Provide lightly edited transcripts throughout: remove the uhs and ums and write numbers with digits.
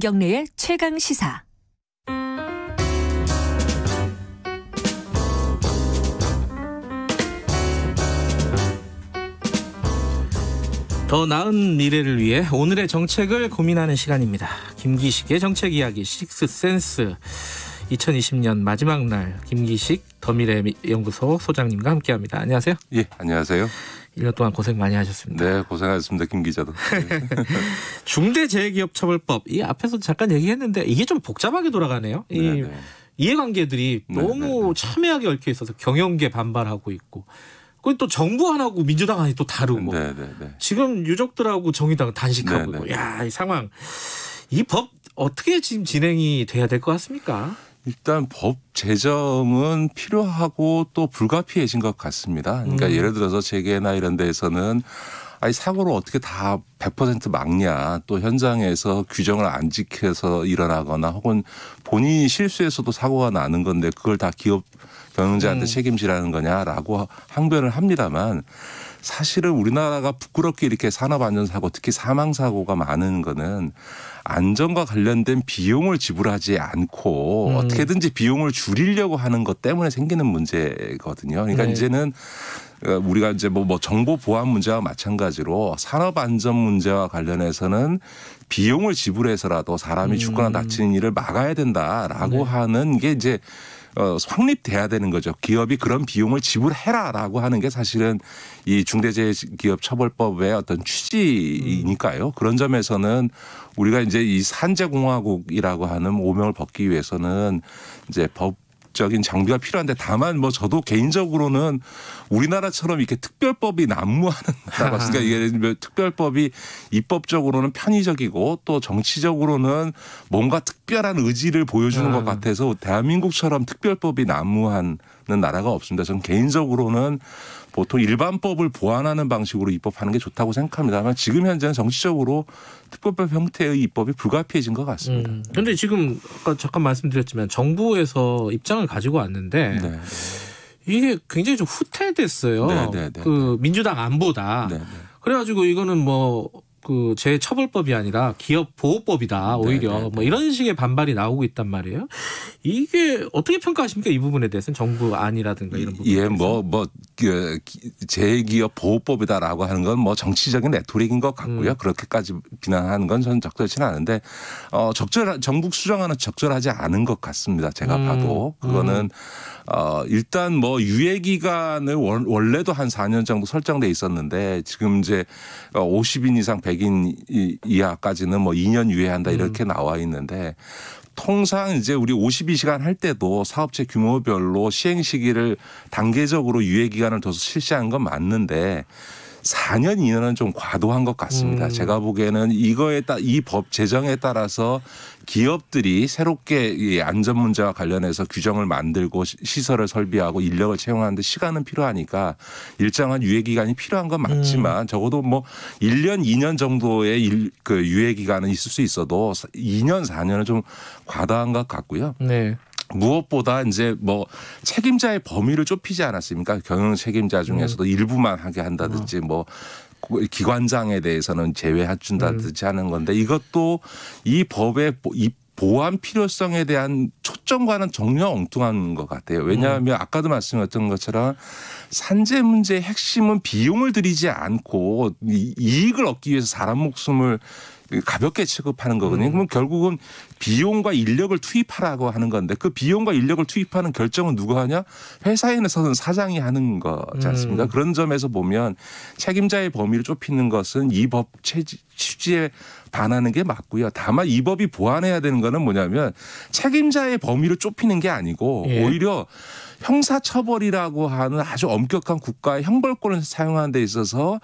김경래의 최강 시사. 더 나은 미래를 위해 오늘의 정책을 고민하는 시간입니다. 김기식의 정책 이야기 식스센스. 2020년 마지막 날 김기식 더미래연구소 소장님과 함께합니다. 안녕하세요. 예, 안녕하세요. 1년 동안 고생 많이 하셨습니다. 네, 고생하셨습니다. 김 기자도. 중대재해기업처벌법, 이 앞에서 잠깐 얘기했는데 이게 좀 복잡하게 돌아가네요. 이 이해관계들이 너무 첨예하게 얽혀 있어서 경영계 반발하고 있고, 그건 또 정부 안하고 민주당 안이 또 다르고, 지금 유족들하고 정의당은 단식하고 있고, 야, 이 상황, 이 법 어떻게 지금 진행이 돼야 될 것 같습니까? 일단 법 제정은 필요하고 또 불가피해진 것 같습니다. 그러니까 예를 들어서 재계나 이런 데에서는 아니 사고를 어떻게 다 100% 막냐, 또 현장에서 규정을 안 지켜서 일어나거나 혹은 본인이 실수해서도 사고가 나는 건데 그걸 다 기업 경영자한테 책임지라는 거냐라고 항변을 합니다만, 사실은 우리나라가 부끄럽게 이렇게 산업안전사고 특히 사망사고가 많은 거는 안전과 관련된 비용을 지불하지 않고 어떻게든지 비용을 줄이려고 하는 것 때문에 생기는 문제거든요. 그러니까 이제는 우리가 이제 뭐 정보 보안 문제와 마찬가지로 산업안전 문제와 관련해서는 비용을 지불해서라도 사람이 죽거나 다치는 일을 막아야 된다라고 하는 게 이제 확립돼야 되는 거죠. 기업이 그런 비용을 지불해라라고 하는 게 사실은 이 중대재해기업처벌법의 어떤 취지이니까요. 그런 점에서는 우리가 이제 이 산재공화국이라고 하는 오명을 벗기 위해서는 이제 법적인 장비가 필요한데, 다만 뭐 저도 개인적으로는 우리나라처럼 이렇게 특별법이 난무하는 나라가 있으니까 이게 특별법이 입법적으로는 편의적이고 또 정치적으로는 뭔가 특별한 의지를 보여주는 것 같아서 대한민국처럼 특별법이 난무하는 나라가 없습니다. 저는 개인적으로는 보통 일반법을 보완하는 방식으로 입법하는 게 좋다고 생각합니다만, 지금 현재는 정치적으로 특별법 형태의 입법이 불가피해진 것 같습니다. 그런데 지금 아까 잠깐 말씀드렸지만 정부에서 입장을 가지고 왔는데 이게 굉장히 좀 후퇴됐어요. 그 민주당 안보다. 그래가지고 이거는 뭐 그 재처벌법이 아니라 기업보호법이다 오히려 뭐 이런 식의 반발이 나오고 있단 말이에요. 이게 어떻게 평가하십니까? 이 부분에 대해서는 정부 안이라든가 이런 부분. 예, 재기업 보호법이다라고 하는 건 뭐 정치적인 레토릭인 것 같고요. 그렇게까지 비난하는 건 저는 적절치는 않은데 정부 수정안은 적절하지 않은 것 같습니다. 제가 봐도 그거는 일단 뭐 유예 기간을 원래도 한 4년 정도 설정돼 있었는데 지금 이제 50인 이상 100인 이하까지는 뭐 2년 유예한다 이렇게 나와 있는데, 통상 이제 우리 52시간 할 때도 사업체 규모별로 시행 시기를 단계적으로 유예 기간을 둬서 실시한 건 맞는데 4년 이내는 좀 과도한 것 같습니다. 제가 보기에는 이 법 제정에 따라서 기업들이 새롭게 이 안전 문제와 관련해서 규정을 만들고 시설을 설비하고 인력을 채용하는데 시간은 필요하니까 일정한 유예 기간이 필요한 건 맞지만 적어도 뭐 1년, 2년 정도의 그 유예 기간은 있을 수 있어도 2년, 4년은 좀 과다한 것 같고요. 무엇보다 이제 뭐 책임자의 범위를 좁히지 않았습니까? 경영 책임자 중에서도 일부만 하게 한다든지 뭐 기관장에 대해서는 제외해준다든지 하는 건데, 이것도 이 법의 보완 필요성에 대한 초점과는 전혀 엉뚱한 것 같아요. 왜냐하면 아까도 말씀드렸던 것처럼 산재 문제의 핵심은 비용을 들이지 않고 이익을 얻기 위해서 사람 목숨을 가볍게 취급하는 거거든요. 그러면 결국은 비용과 인력을 투입하라고 하는 건데, 그 비용과 인력을 투입하는 결정은 누가 하냐? 회사에서는 사장이 하는 거지 않습니까? 그런 점에서 보면 책임자의 범위를 좁히는 것은 이 법 취지에 반하는 게 맞고요. 다만 이 법이 보완해야 되는 거는 뭐냐면 책임자의 범위를 좁히는 게 아니고 오히려 형사처벌이라고 하는 아주 엄격한 국가의 형벌권을 사용하는 데 있어서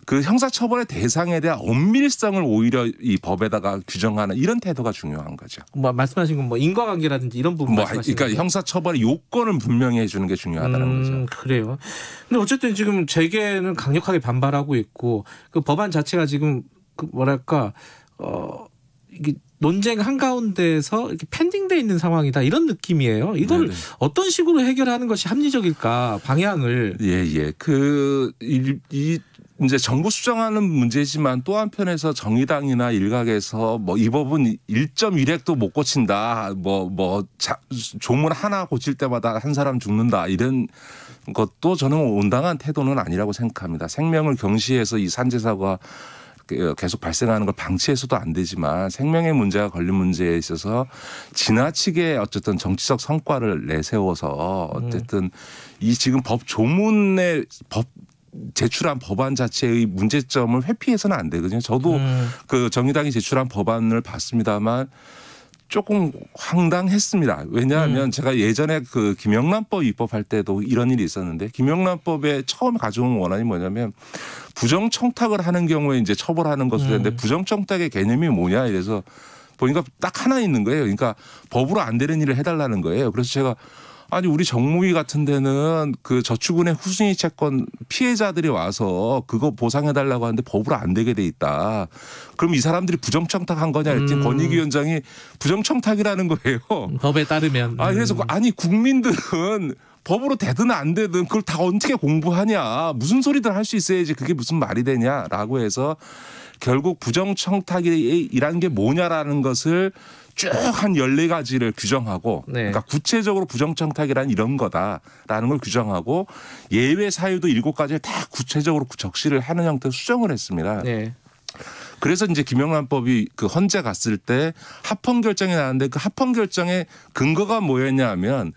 그 형사처벌의 대상에 대한 엄밀성을 오히려 이 법에다가 규정하는 이런 태도가 중요한 거죠. 뭐 말씀하신 건 뭐 인과관계라든지 이런 부분 말씀하시는 그러니까 거죠? 형사처벌의 요건을 분명히 해주는 게 중요하다는 거죠. 그래요. 근데 어쨌든 지금 재계는 강력하게 반발하고 있고, 그 법안 자체가 지금 그 뭐랄까 이게 논쟁 한가운데서 이렇게 펜딩돼 있는 상황이다 이런 느낌이에요. 이걸 어떤 식으로 해결하는 것이 합리적일까 방향을. 이 이제 정부 수정하는 문제지만 또 한편에서 정의당이나 일각에서 뭐 이 법은 1.1핵도 못 고친다. 조문 하나 고칠 때마다 한 사람 죽는다. 이런 것도 저는 온당한 태도는 아니라고 생각합니다. 생명을 경시해서 이 산재 사고가 계속 발생하는 걸 방치해서도 안 되지만 생명의 문제가 걸린 문제에 있어서 지나치게 어쨌든 정치적 성과를 내세워서 어쨌든 이 지금 법 조문에 제출한 법안 자체의 문제점을 회피해서는 안 되거든요. 저도 그 정의당이 제출한 법안을 봤습니다만 조금 황당했습니다. 왜냐하면 제가 예전에 그 김영란법 입법할 때도 이런 일이 있었는데 김영란법에 처음 가져온 원안이 뭐냐면 부정청탁을 하는 경우에 이제 처벌하는 것을 했는데 부정청탁의 개념이 뭐냐 이래서 보니까 딱 하나 있는 거예요. 그러니까 법으로 안 되는 일을 해달라는 거예요. 그래서 제가 아니 우리 정무위 같은 데는 그 저축은행 후순위 채권 피해자들이 와서 그거 보상해달라고 하는데 법으로 안 되게 돼 있다. 그럼 이 사람들이 부정청탁한 거냐 했더니 권익위원장이 부정청탁이라는 거예요. 법에 따르면. 그래서 아니 국민들은 법으로 되든 안 되든 그걸 다 어떻게 공부하냐. 무슨 소리들 할 수 있어야지 그게 무슨 말이 되냐라고 해서 결국 부정청탁이란 게 뭐냐라는 것을 쭉 한 14가지를 규정하고 그러니까 구체적으로 부정청탁이란 이런 거다라는 걸 규정하고 예외 사유도 7가지를 다 구체적으로 적시를 하는 형태로 수정을 했습니다. 네. 그래서 이제 김영란법이 그 헌재 갔을 때 합헌 결정이 나왔는데 그 합헌 결정의 근거가 뭐였냐면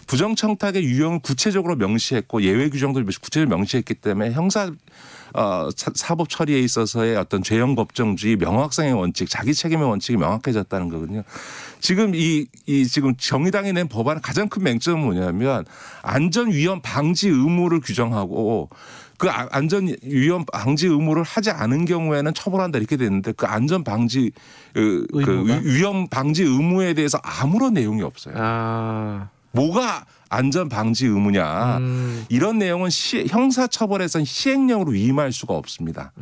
부정청탁의 유형을 구체적으로 명시했고 예외 규정도 구체적으로 명시했기 때문에 형사 사법 처리에 있어서의 어떤 죄형 법정주의 명확성의 원칙, 자기 책임의 원칙이 명확해졌다는 거거든요. 지금 지금 정의당이 낸 법안의 가장 큰 맹점은 뭐냐면 안전 위험 방지 의무를 규정하고 그 안전 위험 방지 의무를 하지 않은 경우에는 처벌한다 이렇게 됐는데 그 안전 방지 그 위험 방지 의무에 대해서 아무런 내용이 없어요. 뭐가 안전 방지 의무냐 이런 내용은 형사처벌에서는 시행령으로 위임할 수가 없습니다.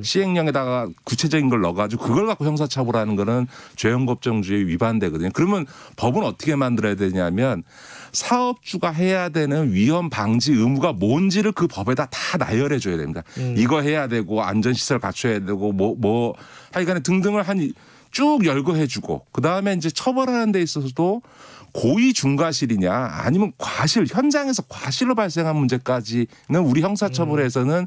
시행령에다가 구체적인 걸 넣어가지고 그걸 갖고 형사처벌하는 거는 죄형법정주의 위반되거든요. 그러면 법은 어떻게 만들어야 되냐면 사업주가 해야 되는 위험 방지 의무가 뭔지를 그 법에다 다 나열해 줘야 됩니다. 이거 해야 되고 안전시설 갖춰야 되고 하여간에 등등을 쭉 열거해 주고 그다음에 이제 처벌하는 데 있어서도 고의 중과실이냐 아니면 과실 현장에서 과실로 발생한 문제까지는 우리 형사처벌에서는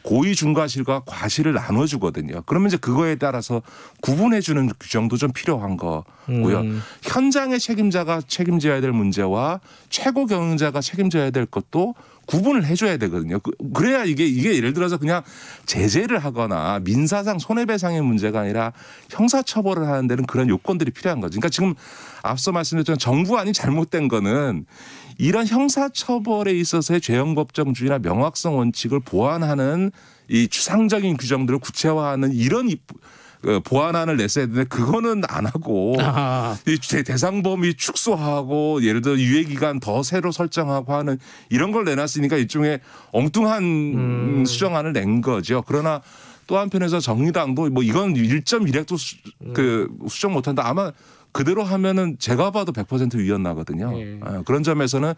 고의 중과실과 과실을 나눠주거든요. 그러면 이제 그거에 따라서 구분해 주는 규정도 좀 필요한 거고요. 현장의 책임자가 책임져야 될 문제와 최고 경영자가 책임져야 될 것도 구분을 해줘야 되거든요. 그래야 이게 예를 들어서 그냥 제재를 하거나 민사상 손해배상의 문제가 아니라 형사처벌을 하는 데는 그런 요건들이 필요한 거죠. 그러니까 지금 앞서 말씀드렸던 정부안이 잘못된 거는 이런 형사처벌에 있어서의 죄형법정주의나 명확성 원칙을 보완하는 이 추상적인 규정들을 구체화하는 이런 보완안을 냈어야 되는데 그거는 안 하고 이 대상 범위 축소하고 예를 들어 유예기간 더 새로 설정하고 하는 이런 걸 내놨으니까 일종의 엉뚱한 수정안을 낸 거죠. 그러나 또 한편에서 정의당도 이건 1.1핵도 수정 못한다. 아마 그대로 하면은 제가 봐도 100% 위헌 나거든요. 그런 점에서는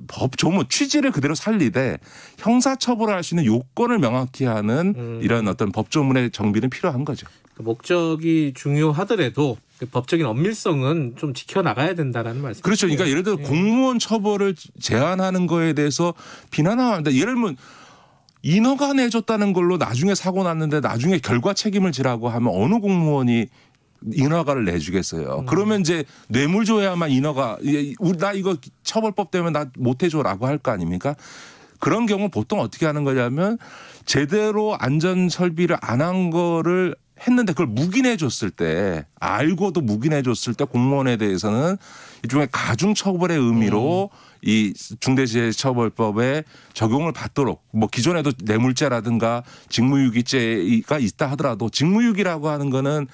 법 조문 취지를 그대로 살리되 형사처벌을 할 수 있는 요건을 명확히 하는 이런 어떤 법 조문의 정비는 필요한 거죠. 목적이 중요하더라도 법적인 엄밀성은 좀 지켜나가야 된다라는 말씀. 그렇죠. 그러니까 예를 들어 공무원 처벌을 제한하는 거에 대해서 비난합니다. 예를 들면 인허가 내줬다는 걸로 나중에 사고 났는데 나중에 결과 책임을 지라고 하면 어느 공무원이 인허가를 내주겠어요. 그러면 이제 뇌물 줘야만 인허가 나 이거 처벌법 때문에 나 못 해줘라고 할 거 아닙니까? 그런 경우 보통 어떻게 하는 거냐면 제대로 안전 설비를 안 한 거를 했는데 그걸 묵인해 줬을 때 알고도 묵인해 줬을 때 공무원에 대해서는 일종의 가중처벌의 의미로 이 중대재해처벌법에 적용을 받도록 기존에도 뇌물죄라든가 직무유기죄가 있다 하더라도 직무유기라고 하는 거는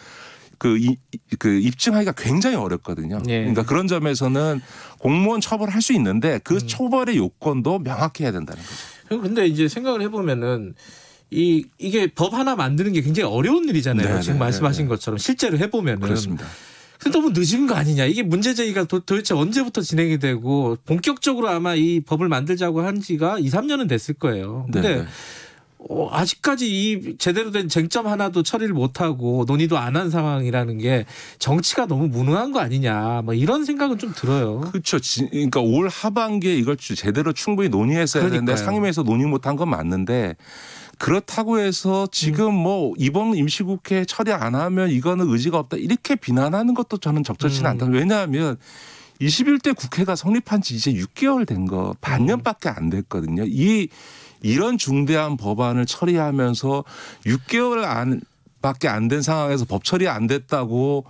그 입증하기가 굉장히 어렵거든요. 그러니까 그런 점에서는 공무원 처벌할 수 있는데 그 처벌의 요건도 명확히 해야 된다는 거죠. 근데 이제 생각을 해보면은 이게 법 하나 만드는 게 굉장히 어려운 일이잖아요. 네네, 지금 말씀하신 것처럼 실제로 해보면은. 그렇습니다. 근데 너무 늦은 거 아니냐. 이게 문제 제기가 도대체 언제부터 진행이 되고 본격적으로 아마 이 법을 만들자고 한 지가 2, 3년은 됐을 거예요. 근데 아직까지 이 제대로 된 쟁점 하나도 처리를 못하고 논의도 안 한 상황이라는 게 정치가 너무 무능한 거 아니냐 뭐 이런 생각은 좀 들어요. 그렇죠. 그러니까 올 하반기에 이걸 제대로 충분히 논의했어야 되는데 상임위에서 논의 못한 건 맞는데 그렇다고 해서 지금 뭐 이번 임시국회 처리 안 하면 이거는 의지가 없다 이렇게 비난하는 것도 저는 적절치는 않다. 왜냐하면 21대 국회가 성립한 지 이제 6개월 된 거 반년밖에 안 됐거든요. 이런 중대한 법안을 처리하면서 6개월 밖에 안 된 상황에서 법 처리 안 됐다고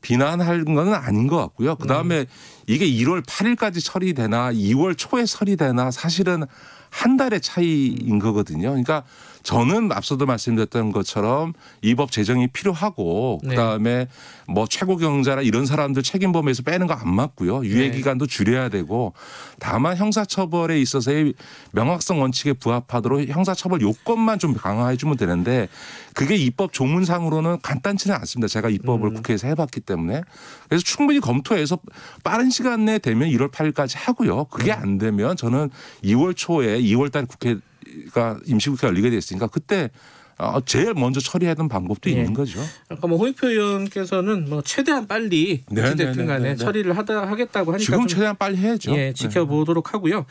비난할 건 아닌 것 같고요. 그다음에 이게 1월 8일까지 처리되나 2월 초에 처리되나 사실은 한 달의 차이인 거거든요. 그러니까 저는 앞서도 말씀드렸던 것처럼 이 법 제정이 필요하고 그다음에 뭐 최고 경자나 이런 사람들 책임 범위에서 빼는 거 안 맞고요. 유예 기간도 줄여야 되고 다만 형사처벌에 있어서의 명확성 원칙에 부합하도록 형사처벌 요건만 좀 강화해 주면 되는데 그게 입법 조문상으로는 간단치는 않습니다. 제가 입법을 국회에서 해봤기 때문에. 그래서 충분히 검토해서 빠른 시간 내에 되면 1월 8일까지 하고요. 그게 안 되면 저는 2월 초에 2월 달 국회가 임시국회가 열리게 됐으니까 그때 제일 먼저 처리하던 방법도 있는 거죠. 아까 뭐 홍익표 의원께서는 뭐 최대한 빨리 어찌됐든 간에 처리를 하겠다고 하니까 지금 최대한 빨리 해야죠. 예, 지켜보도록 하고요.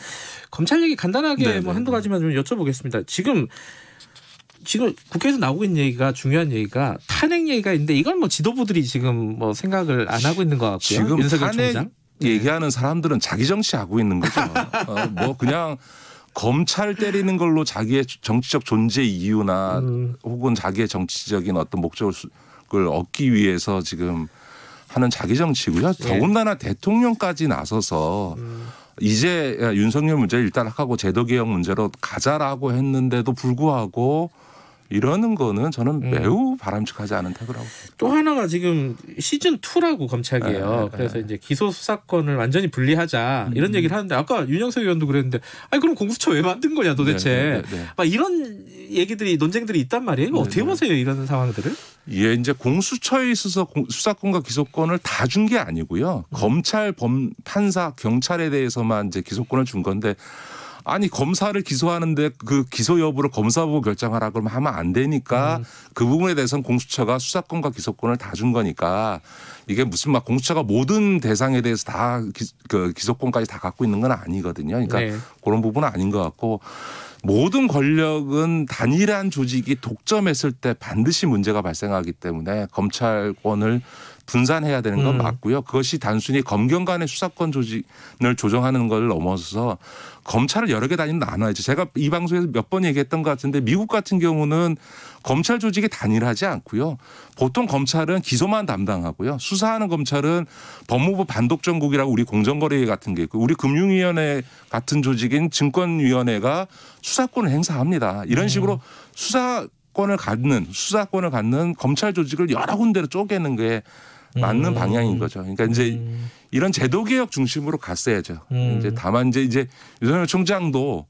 검찰 얘기 간단하게 뭐 한두 가지만 좀 여쭤보겠습니다. 지금 국회에서 나오고 있는 얘기가 중요한 얘기가 탄핵 얘기가 있는데 이건 뭐 지도부들이 지금 뭐 생각을 안 하고 있는 것 같고요. 지금 윤석열 탄핵 총장 얘기하는 사람들은 자기 정치하고 있는 거죠. 뭐 그냥 검찰 때리는 걸로 자기의 정치적 존재 이유나 혹은 자기의 정치적인 어떤 목적을 얻기 위해서 지금 하는 자기 정치고요. 더군다나 대통령까지 나서서 이제 윤석열 문제 일단락하고 제도개혁 문제로 가자라고 했는데도 불구하고 이러는 거는 저는 매우 바람직하지 않은 태도라고. 또 하나가 지금 시즌2라고 검찰이에요. 그래서 이제 기소 수사권을 완전히 분리하자 이런 얘기를 하는데 아까 윤영석 의원도 그랬는데 아니 그럼 공수처 왜 만든 거냐 도대체. 막 이런 얘기들이 논쟁들이 있단 말이에요. 이거 어떻게 보세요 이런 상황들을? 예, 이제 공수처에 있어서 수사권과 기소권을 다 준 게 아니고요. 검찰, 판사, 경찰에 대해서만 이제 기소권을 준 건데 아니 검사를 기소하는데 그 기소 여부를 검사보고 결정하라 그러면 하면 안 되니까 그 부분에 대해서는 공수처가 수사권과 기소권을 다 준 거니까 이게 무슨 막 공수처가 모든 대상에 대해서 다 기소권까지 다 갖고 있는 건 아니거든요. 그러니까 그런 부분은 아닌 것 같고 모든 권력은 단일한 조직이 독점했을 때 반드시 문제가 발생하기 때문에 검찰권을 분산해야 되는 건 맞고요. 그것이 단순히 검경 간의 수사권 조직을 조정하는 걸 넘어서서 검찰을 여러 개 단위로 나눠야죠. 제가 이 방송에서 몇 번 얘기했던 것 같은데 미국 같은 경우는 검찰 조직이 단일하지 않고요. 보통 검찰은 기소만 담당하고요. 수사하는 검찰은 법무부 반독점국이라고 우리 공정거래 같은 게 있고 우리 금융위원회 같은 조직인 증권위원회가 수사권을 행사합니다. 이런 식으로 수사권을 갖는 검찰 조직을 여러 군데로 쪼개는 게 맞는 방향인 거죠. 그러니까 이제 이런 제도 개혁 중심으로 갔어야죠. 이제 다만 이제 윤석열 총장도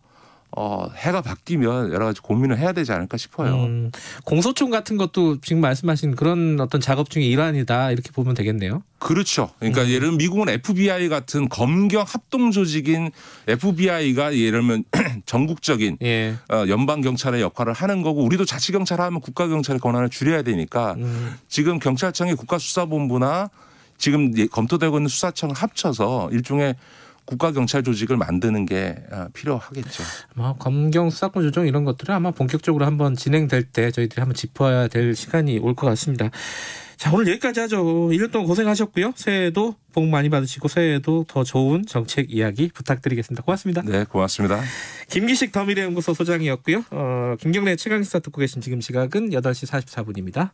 해가 바뀌면 여러 가지 고민을 해야 되지 않을까 싶어요. 공소총 같은 것도 지금 말씀하신 그런 어떤 작업 중에 일환이다 이렇게 보면 되겠네요. 그렇죠. 그러니까 예를 들면 미국은 FBI 같은 검경 합동 조직인 FBI가 예를 들면 전국적인 연방 경찰의 역할을 하는 거고 우리도 자치경찰하면 국가경찰의 권한을 줄여야 되니까 지금 경찰청의 국가수사본부나 지금 검토되고 있는 수사청을 합쳐서 일종의 국가경찰 조직을 만드는 게 필요하겠죠. 검경 수사권 조정 이런 것들은 아마 본격적으로 한번 진행될 때 저희들이 한번 짚어야 될 시간이 올 것 같습니다. 자, 오늘 여기까지 하죠. 1년 동안 고생하셨고요. 새해에도 복 많이 받으시고 새해에도 더 좋은 정책 이야기 부탁드리겠습니다. 고맙습니다. 네, 고맙습니다. 김기식 더미래연구소 소장이었고요. 김경래 최강시사 듣고 계신 지금 시각은 8시 44분입니다.